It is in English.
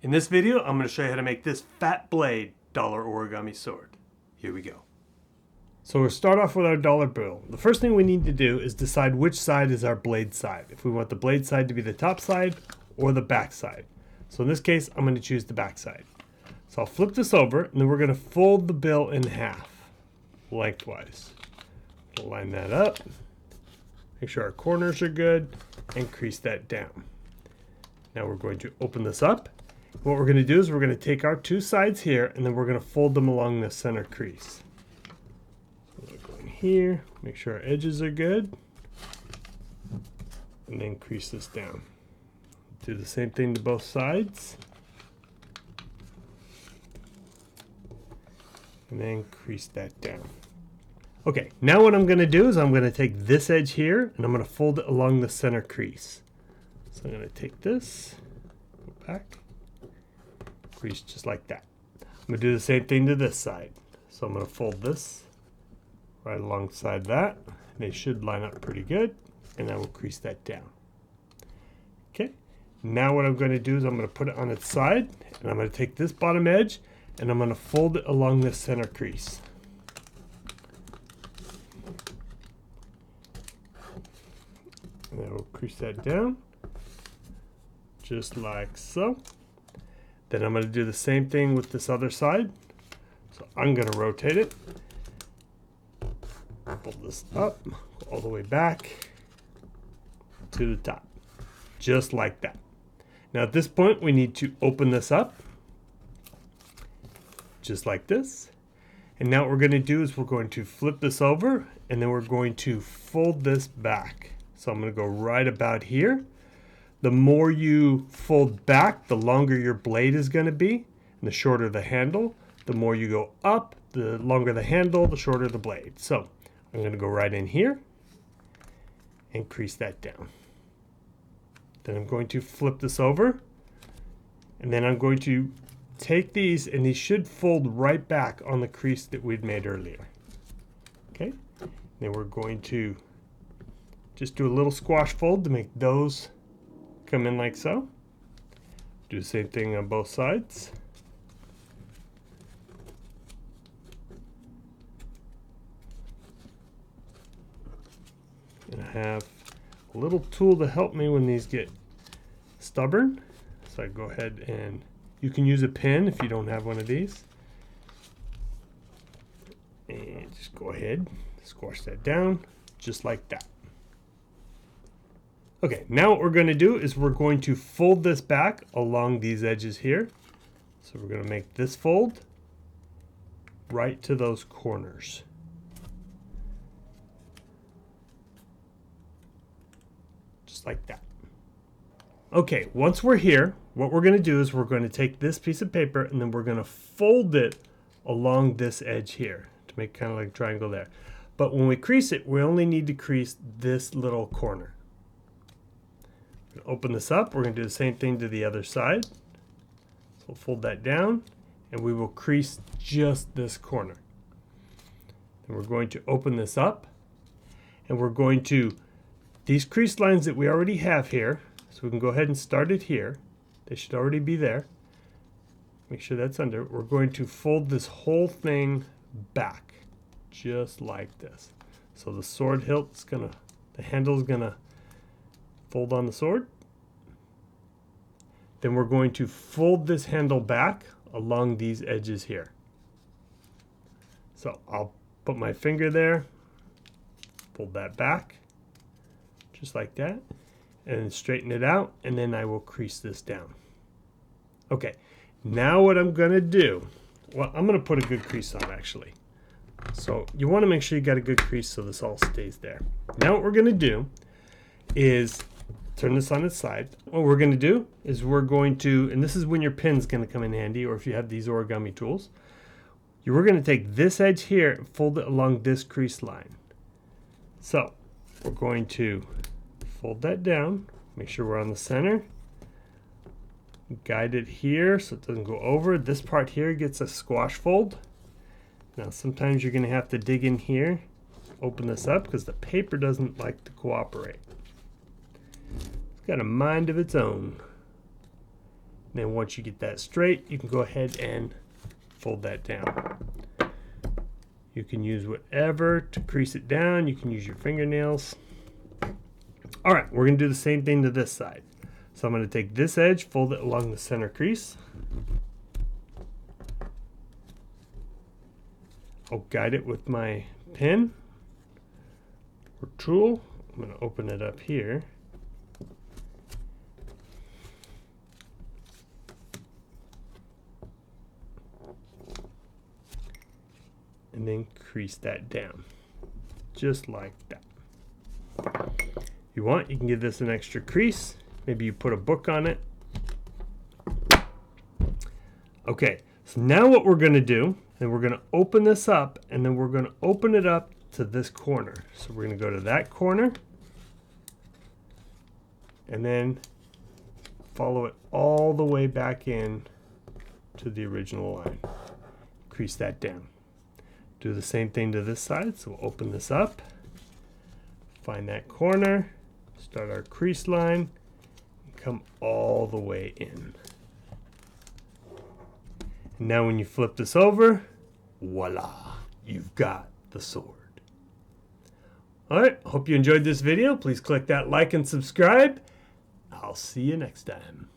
In this video, I'm going to show you how to make this fat blade dollar origami sword. Here we go. So we'll start off with our dollar bill. The first thing we need to do is decide which side is our blade side. If we want the blade side to be the top side or the back side. So in this case, I'm going to choose the back side. So I'll flip this over and then we're going to fold the bill in half, lengthwise. We'll line that up. Make sure our corners are good and crease that down. Now we're going to open this up. What we're going to do is we're going to take our two sides here and then we're going to fold them along the center crease. So we'll go in here, make sure our edges are good, and then crease this down. Do the same thing to both sides. And then crease that down. Okay, now what I'm going to do is I'm going to take this edge here and I'm going to fold it along the center crease. So I'm going to take this, go back, crease just like that. I'm going to do the same thing to this side. So I'm going to fold this right alongside that. They should line up pretty good, and I will crease that down. Okay, now what I'm going to do is I'm going to put it on its side, and I'm going to take this bottom edge and I'm going to fold it along the center crease. And I will crease that down, just like so. Then I'm going to do the same thing with this other side. So I'm going to rotate it, pull this up, go all the way back to the top, just like that. Now at this point, we need to open this up, just like this. And now what we're going to do is we're going to flip this over and then we're going to fold this back. So I'm going to go right about here. The more you fold back, the longer your blade is going to be, and the shorter the handle. The more you go up, the longer the handle, the shorter the blade. So I'm going to go right in here and crease that down. Then I'm going to flip this over, and then I'm going to take these, and these should fold right back on the crease that we'd made earlier. Okay, then we're going to just do a little squash fold to make those come in like so. Do the same thing on both sides. And I have a little tool to help me when these get stubborn. So I go ahead and you can use a pin if you don't have one of these. And just go ahead, squash that down just like that. Okay, now what we're going to do is we're going to fold this back along these edges here. So we're going to make this fold right to those corners. Just like that. Okay, once we're here, what we're going to do is we're going to take this piece of paper and then we're going to fold it along this edge here to make kind of like a triangle there. But when we crease it, we only need to crease this little corner. Open this up, we're going to do the same thing to the other side. So we'll fold that down and we will crease just this corner. Then we're going to open this up and we're going to, these crease lines that we already have here, so we can go ahead and start it here. They should already be there. Make sure that's under. We're going to fold this whole thing back, just like this. So the sword hilt's gonna, the handle's gonna fold on the sword. Then we're going to fold this handle back along these edges here. So I'll put my finger there, fold that back, just like that, and straighten it out, and then I will crease this down. Okay, now what I'm gonna do, well, I'm gonna put a good crease on actually. So you wanna make sure you got a good crease so this all stays there. Now what we're gonna do is turn this on its side. What we're going to do is we're going to, and this is when your pin's going to come in handy, or if you have these origami tools, we're going to take this edge here and fold it along this crease line. So we're going to fold that down, make sure we're on the center, guide it here so it doesn't go over. This part here gets a squash fold. Now sometimes you're going to have to dig in here, open this up because the paper doesn't like to cooperate. Got a mind of its own. Then once you get that straight, you can go ahead and fold that down. You can use whatever to crease it down. You can use your fingernails. All right, we're gonna do the same thing to this side. So I'm gonna take this edge, fold it along the center crease. I'll guide it with my pin or tool. I'm gonna open it up here. And then crease that down, just like that. If you want, you can give this an extra crease. Maybe you put a book on it. Okay, so now what we're gonna do, and we're gonna open this up, and then we're gonna open it up to this corner. So we're gonna go to that corner, and then follow it all the way back in to the original line. Crease that down. Do the same thing to this side. So we'll open this up, find that corner, start our crease line, and come all the way in. And now when you flip this over, voila, you've got the sword. All right, hope you enjoyed this video. Please click that like and subscribe. I'll see you next time.